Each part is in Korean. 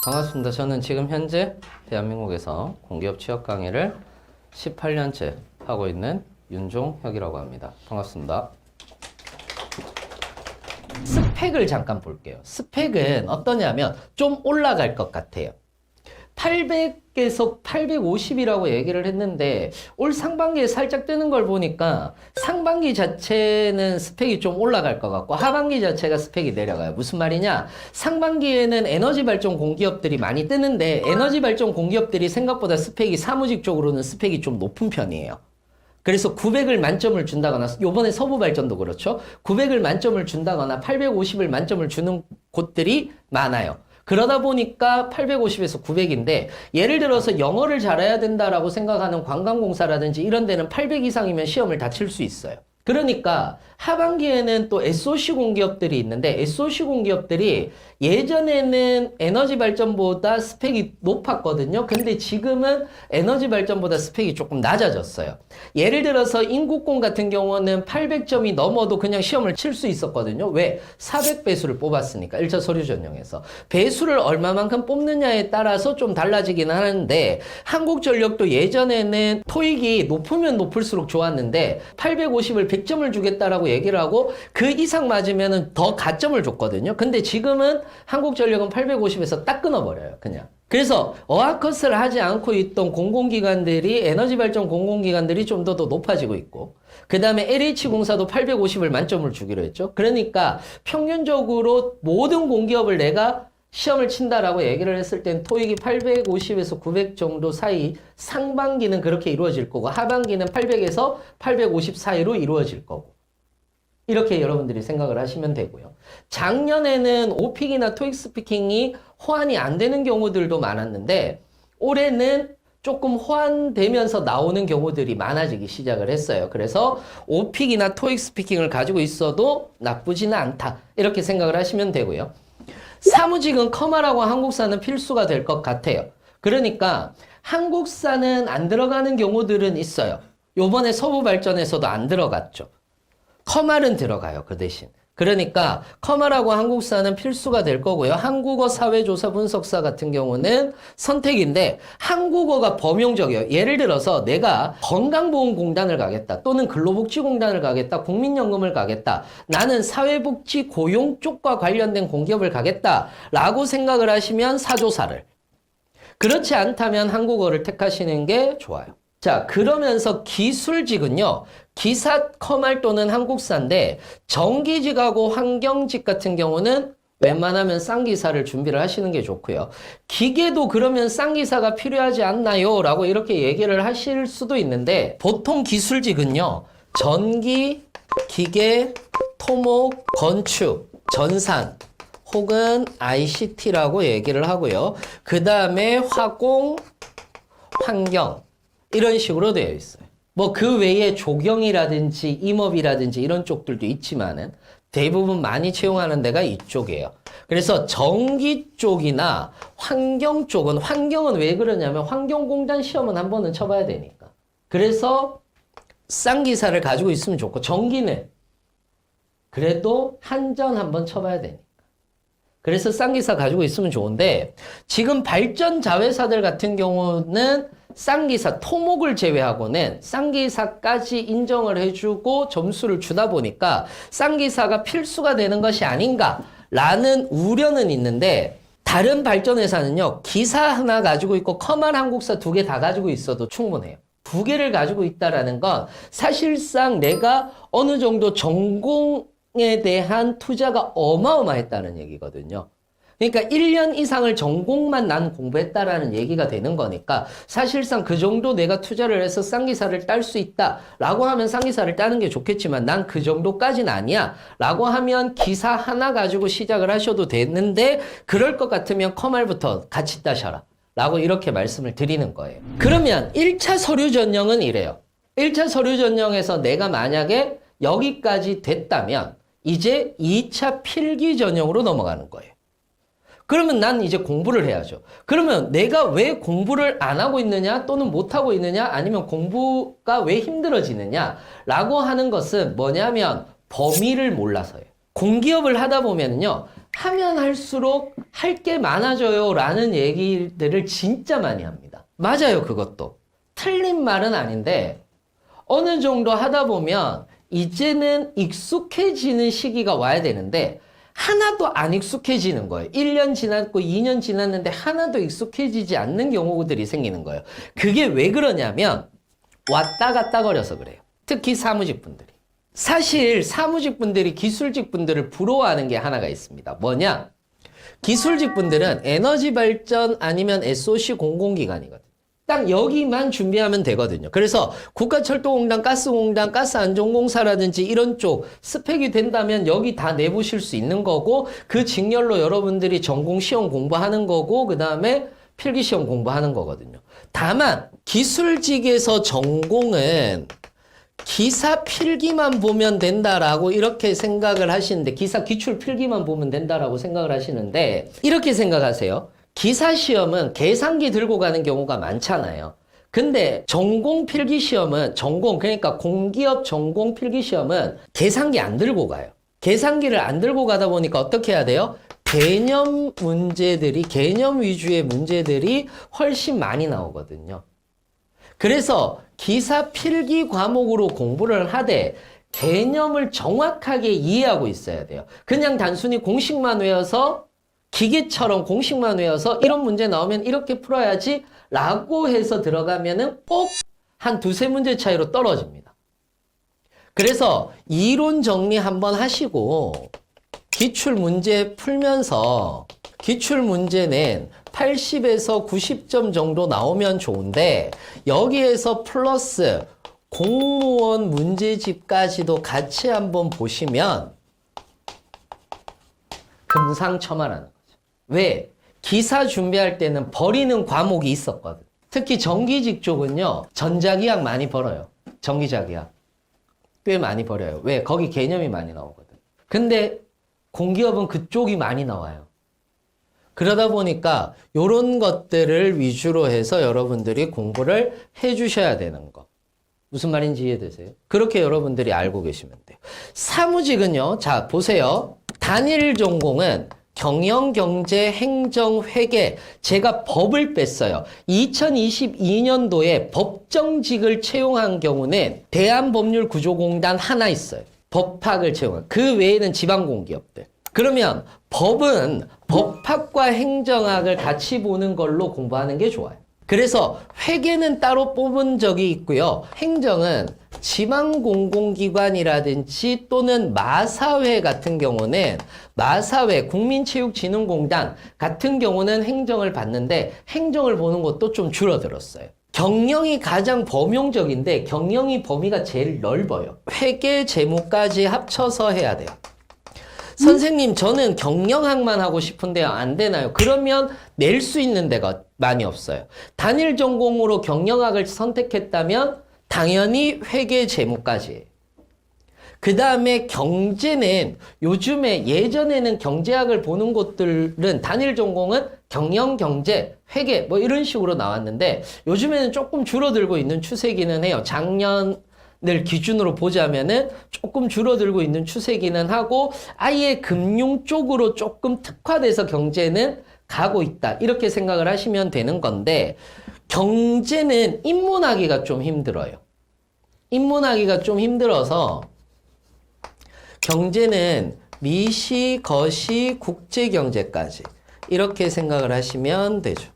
반갑습니다. 저는 지금 현재 대한민국에서 공기업 취업 강의를 18년째 하고 있는 윤종혁이라고 합니다. 반갑습니다. 스펙을 잠깐 볼게요. 스펙은 어떠냐면 좀 올라갈 것 같아요. 800에서 850이라고 얘기를 했는데 올 상반기에 살짝 뜨는 걸 보니까 상반기 자체는 스펙이 좀 올라갈 것 같고 하반기 자체가 스펙이 내려가요. 무슨 말이냐? 상반기에는 에너지 발전 공기업들이 많이 뜨는데 에너지 발전 공기업들이 생각보다 스펙이 사무직 쪽으로는 스펙이 좀 높은 편이에요. 그래서 900을 만점을 준다거나 요번에 서부발전도 그렇죠. 900을 만점을 준다거나 850을 만점을 주는 곳들이 많아요. 그러다 보니까 850에서 900인데 예를 들어서 영어를 잘해야 된다라고 생각하는 관광공사라든지 이런 데는 800 이상이면 시험을 다 칠 수 있어요. 그러니까 하반기에는 또 SOC 공기업들이 있는데 SOC 공기업들이 예전에는 에너지 발전보다 스펙이 높았거든요. 근데 지금은 에너지 발전보다 스펙이 조금 낮아졌어요. 예를 들어서 인국공 같은 경우는 800점이 넘어도 그냥 시험을 칠 수 있었거든요. 왜? 400배수를 뽑았으니까 1차 서류 전형에서. 배수를 얼마만큼 뽑느냐에 따라서 좀 달라지긴 하는데 한국전력도 예전에는 토익이 높으면 높을수록 좋았는데 850을 100점을 주겠다라고 얘기를 하고 그 이상 맞으면 더 가점을 줬거든요. 근데 지금은 한국전력은 850에서 딱 끊어버려요. 그냥. 그래서 어학컷을 하지 않고 있던 공공기관들이 에너지 발전 공공기관들이 좀 더 높아지고 있고 그 다음에 LH공사도 850을 만점을 주기로 했죠. 그러니까 평균적으로 모든 공기업을 내가 시험을 친다라고 얘기를 했을 땐 토익이 850에서 900 정도 사이 상반기는 그렇게 이루어질 거고 하반기는 800에서 850 사이로 이루어질 거고 이렇게 여러분들이 생각을 하시면 되고요. 작년에는 오픽이나 토익 스피킹이 호환이 안 되는 경우들도 많았는데 올해는 조금 호환되면서 나오는 경우들이 많아지기 시작을 했어요. 그래서 오픽이나 토익 스피킹을 가지고 있어도 나쁘지는 않다 이렇게 생각을 하시면 되고요. 사무직은 커마라고 한국사는 필수가 될 것 같아요. 그러니까 한국사는 안 들어가는 경우들은 있어요. 요번에 서부발전에서도 안 들어갔죠. 커말은 들어가요. 그 대신. 그러니까 커말하고 한국사는 필수가 될 거고요. 한국어 사회조사 분석사 같은 경우는 선택인데 한국어가 범용적이에요. 예를 들어서 내가 건강보험공단을 가겠다 또는 근로복지공단을 가겠다 국민연금을 가겠다 나는 사회복지 고용 쪽과 관련된 공기업을 가겠다 라고 생각을 하시면 사조사를 그렇지 않다면 한국어를 택하시는 게 좋아요. 자, 그러면서 기술직은요, 기사 커말 또는 한국사인데, 정기직하고 환경직 같은 경우는 웬만하면 쌍기사를 준비를 하시는 게 좋고요. 기계도 그러면 쌍기사가 필요하지 않나요? 라고 이렇게 얘기를 하실 수도 있는데, 보통 기술직은요, 전기, 기계, 토목, 건축, 전산, 혹은 ICT라고 얘기를 하고요. 그 다음에 화공, 환경, 이런 식으로 되어 있어요. 뭐 그 외에 조경이라든지 임업이라든지 이런 쪽들도 있지만은 대부분 많이 채용하는 데가 이쪽이에요. 그래서 전기 쪽이나 환경 쪽은 환경은 왜 그러냐면 환경공단 시험은 한 번은 쳐봐야 되니까. 그래서 쌍기사를 가지고 있으면 좋고 전기는 그래도 한전 한번 쳐봐야 되니까. 그래서 쌍기사 가지고 있으면 좋은데 지금 발전 자회사들 같은 경우는 쌍기사, 토목을 제외하고는 쌍기사까지 인정을 해주고 점수를 주다 보니까 쌍기사가 필수가 되는 것이 아닌가라는 우려는 있는데 다른 발전회사는요. 기사 하나 가지고 있고 커만 한국사 2개 다 가지고 있어도 충분해요. 2개를 가지고 있다라는 건 사실상 내가 어느 정도 전공에 대한 투자가 어마어마했다는 얘기거든요. 그러니까 1년 이상을 전공만 난 공부했다라는 얘기가 되는 거니까 사실상 그 정도 내가 투자를 해서 쌍기사를 딸 수 있다라고 하면 쌍기사를 따는 게 좋겠지만 난 그 정도까지는 아니야 라고 하면 기사 하나 가지고 시작을 하셔도 되는데 그럴 것 같으면 커말부터 같이 따셔라 라고 이렇게 말씀을 드리는 거예요. 그러면 1차 서류 전형은 이래요. 1차 서류 전형에서 내가 만약에 여기까지 됐다면 이제 2차 필기 전형으로 넘어가는 거예요. 그러면 난 이제 공부를 해야죠. 그러면 내가 왜 공부를 안 하고 있느냐 또는 못 하고 있느냐 아니면 공부가 왜 힘들어지느냐 라고 하는 것은 뭐냐면 범위를 몰라서예요. 공기업을 하다 보면요 하면 할수록 할 게 많아져요 라는 얘기들을 진짜 많이 합니다. 맞아요. 그것도 틀린 말은 아닌데 어느 정도 하다 보면 이제는 익숙해지는 시기가 와야 되는데 하나도 안 익숙해지는 거예요. 1년 지났고 2년 지났는데 하나도 익숙해지지 않는 경우들이 생기는 거예요. 그게 왜 그러냐면 왔다 갔다 거려서 그래요. 특히 사무직 분들이. 사실 사무직 분들이 기술직 분들을 부러워하는 게 하나가 있습니다. 뭐냐? 기술직 분들은 에너지 발전 아니면 SOC 공공기관이거든요. 딱 여기만 준비하면 되거든요. 그래서 국가철도공단, 가스공단, 가스안전공사라든지 이런 쪽 스펙이 된다면 여기 다 내보실 수 있는 거고 그 직렬로 여러분들이 전공시험 공부하는 거고 그 다음에 필기시험 공부하는 거거든요. 다만 기술직에서 전공은 기사 필기만 보면 된다라고 이렇게 생각을 하시는데 기사 기출 필기만 보면 된다라고 생각을 하시는데 이렇게 생각하세요. 기사 시험은 계산기 들고 가는 경우가 많잖아요. 근데 전공 필기 시험은 그러니까 공기업 전공 필기 시험은 계산기 안 들고 가요. 계산기를 안 들고 가다 보니까 어떻게 해야 돼요? 개념 위주의 문제들이 훨씬 많이 나오거든요. 그래서 기사 필기 과목으로 공부를 하되 개념을 정확하게 이해하고 있어야 돼요. 그냥 단순히 공식만 외워서 기계처럼 공식만 외워서 이런 문제 나오면 이렇게 풀어야지 라고 해서 들어가면은 꼭 한 두세 문제 차이로 떨어집니다. 그래서 이론 정리 한번 하시고 기출 문제 풀면서 기출 문제는 80에서 90점 정도 나오면 좋은데 여기에서 플러스 공무원 문제집까지도 같이 한번 보시면 금상첨화라는 거죠. 왜? 기사 준비할 때는 버리는 과목이 있었거든. 특히 전기직 쪽은요. 전자기학 많이 벌어요. 전기자기학. 꽤 많이 벌어요. 왜? 거기 개념이 많이 나오거든. 근데 공기업은 그쪽이 많이 나와요. 그러다 보니까 이런 것들을 위주로 해서 여러분들이 공부를 해주셔야 되는 거. 무슨 말인지 이해되세요? 그렇게 여러분들이 알고 계시면 돼요. 사무직은요. 자, 보세요. 단일 전공은 경영, 경제, 행정, 회계. 제가 법을 뺐어요. 2022년도에 법정직을 채용한 경우는 대한법률구조공단 하나 있어요. 법학을 채용한. 그 외에는 지방공기업들. 그러면 법은 법학과 행정학을 같이 보는 걸로 공부하는 게 좋아요. 그래서 회계는 따로 뽑은 적이 있고요. 행정은 지방공공기관이라든지 또는 마사회 같은 경우는 마사회, 국민체육진흥공단 같은 경우는 행정을 봤는데 행정을 보는 것도 좀 줄어들었어요. 경영이 가장 범용적인데 경영이 범위가 제일 넓어요. 회계, 재무까지 합쳐서 해야 돼요. 선생님, 저는 경영학만 하고 싶은데요. 안 되나요? 그러면 낼 수 있는 데가 많이 없어요. 단일 전공으로 경영학을 선택했다면 당연히 회계, 재무까지. 그 다음에 경제는 요즘에 예전에는 경제학을 보는 곳들은 단일 전공은 경영, 경제, 회계 뭐 이런 식으로 나왔는데 요즘에는 조금 줄어들고 있는 추세기는 해요. 작년 을 기준으로 보자면은 조금 줄어들고 있는 추세기는 하고 아예 금융 쪽으로 조금 특화돼서 경제는 가고 있다. 이렇게 생각을 하시면 되는 건데 경제는 입문하기가 좀 힘들어요. 입문하기가 좀 힘들어서 경제는 미시, 거시, 국제경제까지 이렇게 생각을 하시면 되죠.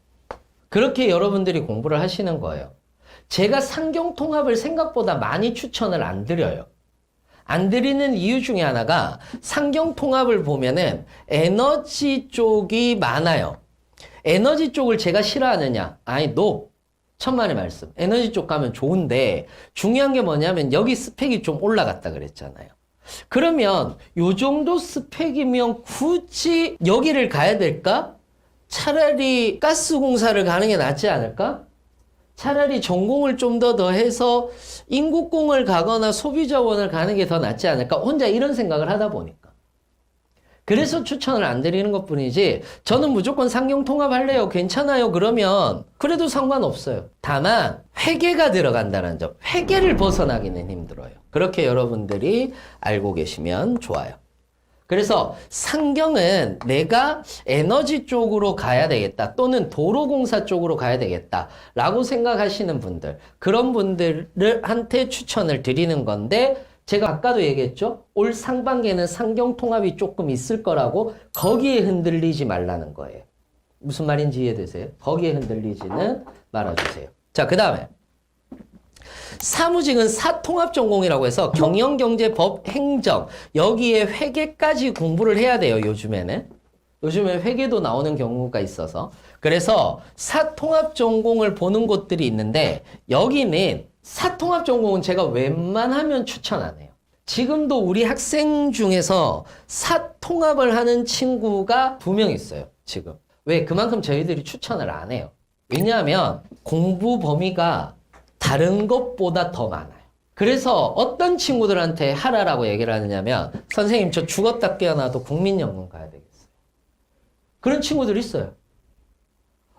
그렇게 여러분들이 공부를 하시는 거예요. 제가 상경통합을 생각보다 많이 추천을 안 드려요. 안 드리는 이유 중에 하나가 상경통합을 보면은 에너지 쪽이 많아요. 에너지 쪽을 제가 싫어하느냐? 아니, 노. 천만의 말씀. 에너지 쪽 가면 좋은데 중요한 게 뭐냐면 여기 스펙이 좀 올라갔다 그랬잖아요. 그러면 요 정도 스펙이면 굳이 여기를 가야 될까? 차라리 가스공사를 가는 게 낫지 않을까? 차라리 전공을 좀 더 해서 인국공을 가거나 소비자원을 가는 게 더 낫지 않을까? 혼자 이런 생각을 하다 보니까. 그래서 추천을 안 드리는 것 뿐이지 저는 무조건 상경통합 할래요. 괜찮아요. 그러면 그래도 상관없어요. 다만 회계가 들어간다는 점. 회계를 벗어나기는 힘들어요. 그렇게 여러분들이 알고 계시면 좋아요. 그래서 상경은 내가 에너지 쪽으로 가야 되겠다 또는 도로공사 쪽으로 가야 되겠다 라고 생각하시는 분들, 그런 분들한테 추천을 드리는 건데, 제가 아까도 얘기했죠. 올 상반기에는 상경 통합이 조금 있을 거라고, 거기에 흔들리지 말라는 거예요. 무슨 말인지 이해되세요? 거기에 흔들리지는 말아주세요. 자, 그 다음에 사무직은 사통합 전공이라고 해서 경영, 경제, 법, 행정, 여기에 회계까지 공부를 해야 돼요. 요즘에는 회계도 나오는 경우가 있어서. 그래서 사통합 전공을 보는 곳들이 있는데, 여기는 사통합 전공은 제가 웬만하면 추천 안 해요. 지금도 우리 학생 중에서 사통합을 하는 친구가 2명 있어요. 지금. 왜? 그만큼 저희들이 추천을 안 해요. 왜냐하면 공부 범위가 다른 것보다 더 많아요. 그래서 어떤 친구들한테 하라라고 얘기를 하느냐면, 선생님 저 죽었다 깨어나도 국민연금 가야 되겠어요. 그런 친구들 있어요.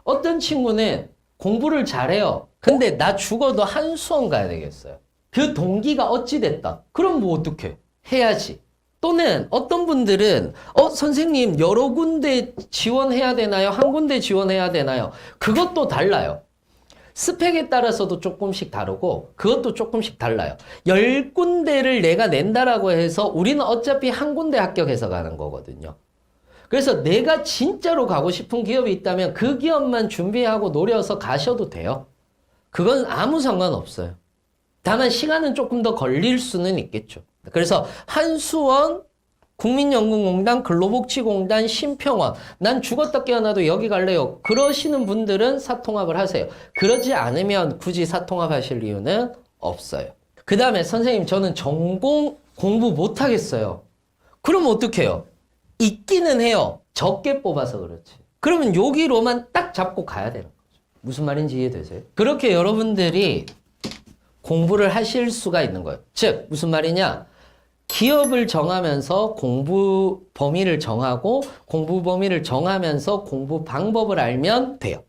어떤 친구는 공부를 잘해요. 근데 나 죽어도 한수원 가야 되겠어요. 그 동기가 어찌됐든. 그럼 뭐 어떡해? 해야지. 또는 어떤 분들은 선생님 여러 군데 지원해야 되나요? 한 군데 지원해야 되나요? 그것도 달라요. 스펙에 따라서도 조금씩 다르고 그것도 조금씩 달라요. 10군데를 내가 낸다라고 해서 우리는 어차피 한 군데 합격해서 가는 거거든요. 그래서 내가 진짜로 가고 싶은 기업이 있다면 그 기업만 준비하고 노려서 가셔도 돼요. 그건 아무 상관없어요. 다만 시간은 조금 더 걸릴 수는 있겠죠. 그래서 한수원, 국민연금공단, 근로복지공단, 심평원, 난 죽었다 깨어나도 여기 갈래요. 그러시는 분들은 사통합을 하세요. 그러지 않으면 굳이 사통합 하실 이유는 없어요. 그 다음에 선생님 저는 전공 공부 못하겠어요. 그럼 어떡해요? 있기는 해요. 적게 뽑아서 그렇지. 그러면 여기로만 딱 잡고 가야 되는 거죠. 무슨 말인지 이해되세요? 그렇게 여러분들이 공부를 하실 수가 있는 거예요. 즉 무슨 말이냐? 기업을 정하면서 공부 범위를 정하고 공부 범위를 정하면서 공부 방법을 알면 돼요.